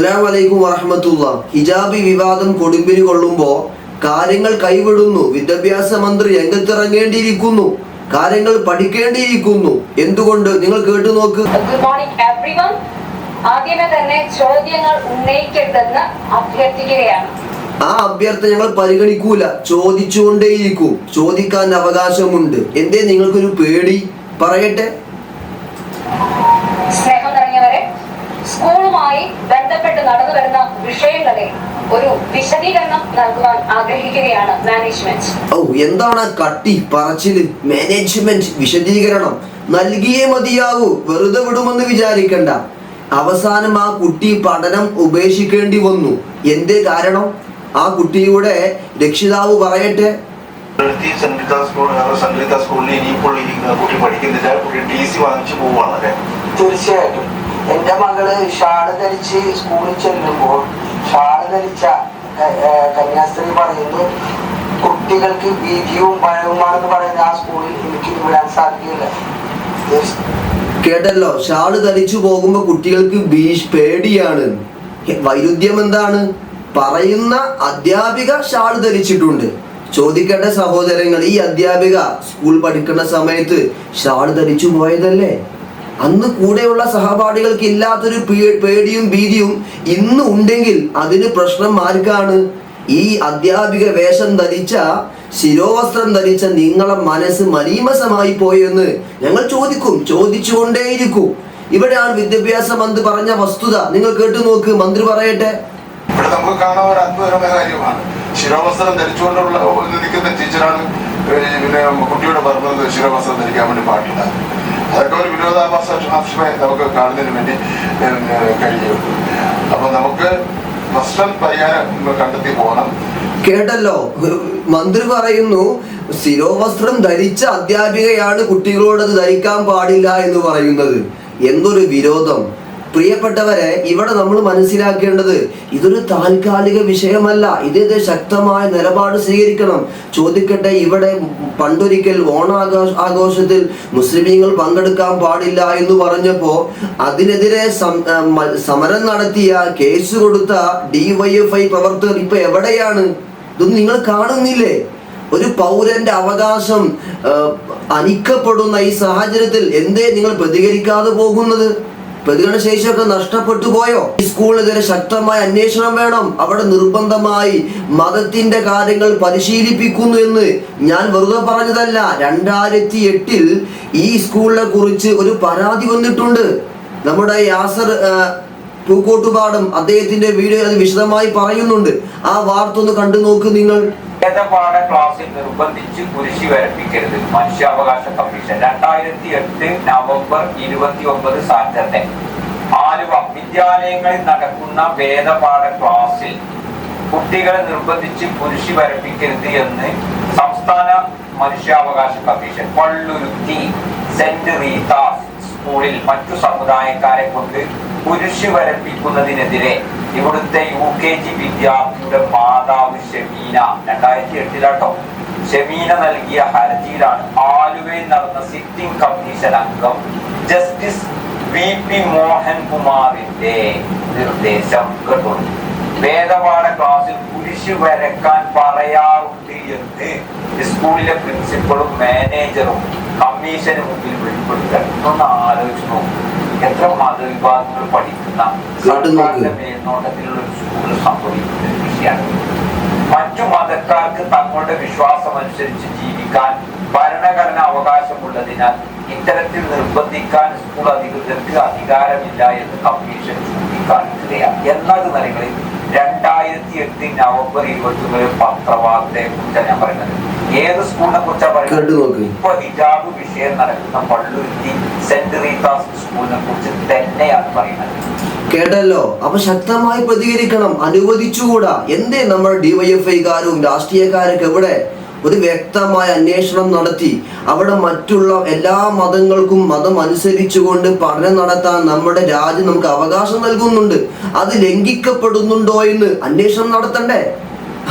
അസ്സലാമു വറഹ്മത്തുള്ളാഹി. ഹിജാബി വിവാദം കൊടുമ്പിരി കൊള്ളുമ്പോൾ കാര്യങ്ങൾ കൈവിടുന്നു. വിദ്യാഭ്യാസ മന്ത്രി രംഗത്തിറങ്ങേണ്ടിയിരിക്കുന്നു, കാര്യങ്ങൾ പഠിക്കേണ്ടിയിരിക്കുന്നു. എന്തുകൊണ്ട്? നിങ്ങൾ കേട്ടു നോക്ക്. Good morning everyone. ആദ്യമേ തന്നെ ചോദ്യങ്ങൾ ഉന്നയിക്കരുതെന്ന് അഭ്യർത്ഥിക്കുകയാണ്. ആ അഭ്യർത്ഥന ഞങ്ങൾ പരിഗണിക്കൂല, ചോദിച്ചുകൊണ്ടേയിരിക്കും. ചോദിക്കാൻ അവകാശമുണ്ട്. എന്തേ നിങ്ങൾക്കൊരു പേടി? പറയട്ടെ. സ്നേഹം നിറഞ്ഞവരെ, സ്കൂളുമായി ബന്ധപ്പെട്ട് നടന്നു വരുന്ന വിഷയങ്ങളെ ഒരു വിശദീകരണം നൽകുവാൻ ആഗ്രഹിക്കുകയാണ് മാനേജ്മെന്റ്. എന്താണ് കട്ടി പറച്ചില്? മാനേജ്മെന്റ് വിശദീകരണം നൽകിയേ മതിയാവൂ. വെറുതെ വിടുമെന്ന് വിചാരിക്കണ്ട. അവസാനം ആ കുട്ടി പഠനം ഉപേക്ഷിക്കേണ്ടി വന്നു. എന്തേ കാരണം? ആ കുട്ടിയുടെ രക്ഷിതാവ് പറയട്ടെ. തീർച്ചയായിട്ടും എന്റെ മകള് ഷാള് ധരിച്ച് സ്കൂളിൽ ചെല്ലുമ്പോൾ ഷാള് ധരിച്ച കന്യാസ്ത്രീ പറയുന്നു കുട്ടികൾക്ക് ഭീതിയും ഭയവുമാണെന്ന് പറയുന്ന ആ സ്കൂളിൽ എനിക്ക് വിടാൻ സാധിക്കില്ല. കേട്ടല്ലോ, ഷാള് ധരിച്ചു പോകുമ്പോ കുട്ടികൾക്ക് പേടിയാണ്. വൈരുദ്ധ്യം എന്താണ്? പറയുന്ന അധ്യാപിക ഷാള് ധരിച്ചിട്ടുണ്ട്. ചോദിക്കേണ്ട സഹോദരങ്ങൾ, ഈ അധ്യാപിക സ്കൂൾ പഠിക്കുന്ന സമയത്ത് ഷാള് ധരിച്ചു പോയതല്ലേ? അന്ന് കൂടെയുള്ള സഹപാഠികൾക്ക് ഇല്ലാത്തൊരു പേടിയും ഭീതിയും ഇന്ന് ഉണ്ടെങ്കിൽ അതിന് പ്രശ്നം ആർക്കാണ്? ഈ അധ്യാപിക വേഷം ധരിച്ച, ശിരോവസ്ത്രം ധരിച്ച നിങ്ങളെ മനസ്സ് മലീമസമായി പോയെന്ന് ഞങ്ങൾ ചോദിക്കും, ചോദിച്ചുകൊണ്ടേയിരിക്കും. ഇവിടെയാണ് വിദ്യാഭ്യാസ മന്ത്രി പറഞ്ഞ വസ്തുത. നിങ്ങൾ കേട്ടു നോക്ക്. മന്ത്രി പറയട്ടെ. ഇവിടെ നമുക്ക് കാണാൻ ഒരു അത്ഭുതകരമായ കാര്യമാണ്. ശിരോവസ്ത്രം ധരിച്ചുകൊണ്ടുള്ള നിൽക്കുന്ന ടീച്ചറാണ് പിന്നെ കുട്ടിയോട് പറഞ്ഞത് ശിരോവസ്ത്രം ധരിക്കാൻ വേണ്ടി പാടില്ല. അതൊക്കെ ഒരു വിരോധാഭാസമേ നമുക്ക് കാണുന്നതിന് വേണ്ടി കഴിയും. അപ്പൊ നമുക്ക് പ്രശ്നം പരിഹാരം കണ്ടെത്തി പോകണം. കേട്ടല്ലോ, മന്ത്രി പറയുന്നു ശിരോവസ്ത്രം ധരിച്ച അധ്യാപികയാണ് കുട്ടികളോട് അത് ധരിക്കാൻ പാടില്ല എന്ന് പറയുന്നത്. എന്തൊരു വിരോധം! പ്രിയപ്പെട്ടവരെ, ഇവിടെ നമ്മൾ മനസ്സിലാക്കേണ്ടത് ഇതൊരു താൽക്കാലിക വിഷയമല്ല. ഇത് ശക്തമായ നിലപാട് സ്വീകരിക്കണം. ചോദിക്കട്ടെ, ഇവിടെ പണ്ടൊരിക്കൽ ആഘോഷത്തിൽ മുസ്ലിമീങ്ങൾ പങ്കെടുക്കാൻ പാടില്ല എന്ന് പറഞ്ഞപ്പോ അതിനെതിരെ സമരം നടത്തിയ, കേസ് കൊടുത്ത DYFI പ്രവർത്തകർ ഇപ്പൊ എവിടെയാണ്? ഇതൊന്നും നിങ്ങൾ കാണുന്നില്ലേ? ഒരു പൗരന്റെ അവകാശം അനിക്കപ്പെടുന്ന ഈ സാഹചര്യത്തിൽ എന്തേ നിങ്ങൾ പ്രതികരിക്കാതെ പോകുന്നത്? പ്രതികരണ ശേഷിയൊക്കെ നഷ്ടപ്പെട്ടു പോയോ? ഈ സ്കൂളിനെതിരെ ശക്തമായ അന്വേഷണം വേണം. അവിടെ നിർബന്ധമായി മതത്തിന്റെ കാര്യങ്ങൾ പരിശീലിപ്പിക്കുന്നു എന്ന് ഞാൻ വെറുതെ പറഞ്ഞതല്ല. 2008 ഈ സ്കൂളിനെ കുറിച്ച് ഒരു പരാതി വന്നിട്ടുണ്ട്. നമ്മുടെ യാസർ പൂക്കോട്ടുപാടം അദ്ദേഹത്തിന്റെ വീഡിയോ അത് വിശദമായി പറയുന്നുണ്ട്. ആ വാർത്ത ഒന്ന് കണ്ടു നോക്ക് നിങ്ങൾ. വേദപാഠ ക്ലാസ്സിൽ നിർബന്ധിച്ച് കുരിശി വരപ്പിക്കരുത്. മനുഷ്യാവകാശ കമ്മീഷൻ 2008 നവംബർ 29 സാറ്റർഡേ. ആലുവ വിദ്യാലയങ്ങളിൽ നടക്കുന്ന വേദപാഠ ക്ലാസ്സിൽ കുട്ടികളെ നിർബന്ധിച്ച് കുരിശി വരപ്പിക്കരുത് എന്ന് സംസ്ഥാന മനുഷ്യാവകാശ കമ്മീഷൻ പള്ളുരുത്തി സെന്റ് റീതാസ് സ്കൂളിൽ മറ്റു സമുദായക്കാരെ കൊണ്ട് കുരിശി വരപ്പിക്കുന്നതിനെതിരെ ഇവിടുത്തെ UKG വിദ്യാർത്ഥിയുടെ മാതാവ് ഷെമീന 2008 ഷെമീന നൽകിയ ഹർജിയിലാണ് ആലുവയിൽ നടന്ന സിറ്റിംഗ് കമ്മീഷൻ അംഗം ജസ്റ്റിസ് VP മോഹൻകുമാറിന്റെ നിർദ്ദേശം കേട്ടോളൂ. വേദപാഠ ക്ലാസ്സിൽ കുരിശ് വരക്കാൻ പറയാറുണ്ട് എന്ന് സ്കൂളിലെ പ്രിൻസിപ്പളും മാനേജറും കമ്മീഷന് മുമ്പിൽ വെളിപ്പെടുത്തൽ. ഒന്ന് ആലോചിച്ചു നോക്കും. എത്ര മതവിഭാഗങ്ങൾ പഠിക്കുന്ന മേൽനോട്ടത്തിലുള്ള ഒരു സ്കൂളിൽ സംഭവിക്കുന്ന ഒരു വിഷയമാണ്. മറ്റു മതക്കാർക്ക് തങ്ങളുടെ വിശ്വാസം അനുസരിച്ച് ജീവിക്കാൻ ഭരണഘടന അവകാശമുള്ളതിനാൽ ഇത്തരത്തിൽ നിർബന്ധിക്കാൻ സ്കൂൾ അധികൃതർക്ക് അധികാരമില്ല എന്ന് കമ്മീഷൻ ചൂണ്ടിക്കാണിക്കുകയാണ്. എന്നത് നിലകളിൽ 2008 നവംബർ 29 പത്രവാർത്തയെ കുറിച്ചാണ് ഞാൻ പറയുന്നത്. ഏത് സ്കൂളിനെ കുറിച്ചാണ് പറയുന്നത്? ഇപ്പൊ ഹിജാബ് വിഷയം നടക്കുന്ന പള്ളുരുത്തി സെന്റ് റീതാസ് സ്കൂളിനെ കുറിച്ച് തന്നെയാണ് പറയുന്നത്. കേട്ടല്ലോ, അപ്പൊ ശക്തമായി പ്രതികരിക്കണം. അനുവദിച്ചുകൂടാ. എന്തേ നമ്മൾ DYFIക്കാരും രാഷ്ട്രീയക്കാരൊക്കെ ഇവിടെ ഒരു വ്യക്തമായ അന്വേഷണം നടത്തി അവിടെ മറ്റുള്ള എല്ലാ മതങ്ങൾക്കും മതം അനുസരിച്ചുകൊണ്ട് പഠനം നടത്താൻ നമ്മുടെ രാജ്യം നമുക്ക് അവകാശം നൽകുന്നുണ്ട്. അത് ലംഘിക്കപ്പെടുന്നുണ്ടോ എന്ന് അന്വേഷണം നടത്തണ്ടേ?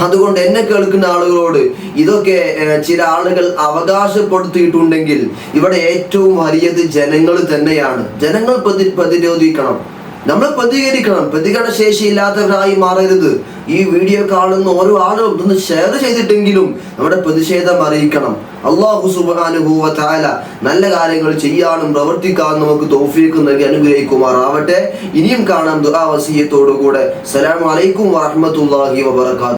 അതുകൊണ്ട് എന്നെ കേൾക്കുന്ന ആളുകളോട് ഇതൊക്കെ ചില ആളുകൾ അവകാശപ്പെടുത്തിയിട്ടുണ്ടെങ്കിൽ ഇവിടെ ഏറ്റവും വലിയത് ജനങ്ങൾ തന്നെയാണ്. ജനങ്ങൾ പ്രതിരോധിക്കണം. നമ്മൾ പ്രതികരിക്കണം. പ്രതികരണ ശേഷി ഇല്ലാത്തവരായി മാറരുത്. ഈ വീഡിയോ കാണുന്ന ഓരോ ആളും ഒന്ന് ഷെയർ ചെയ്തിട്ടെങ്കിലും നമ്മുടെ പ്രതിഷേധം അറിയിക്കണം. അല്ലാഹു സുബ്ഹാനഹു വ തആല നല്ല കാര്യങ്ങൾ ചെയ്യാനും പ്രവർത്തിക്കാനും നമുക്ക് തൗഫീഖ് നൽകി അനുഗ്രഹിക്കുമാറാവട്ടെ. ഇനിയും കാണാം ദുആ വസിയത്തോടു കൂടെ. അസ്സലാമു അലൈക്കും വറഹ്മത്തുള്ളാഹി വബറകാതുഹു.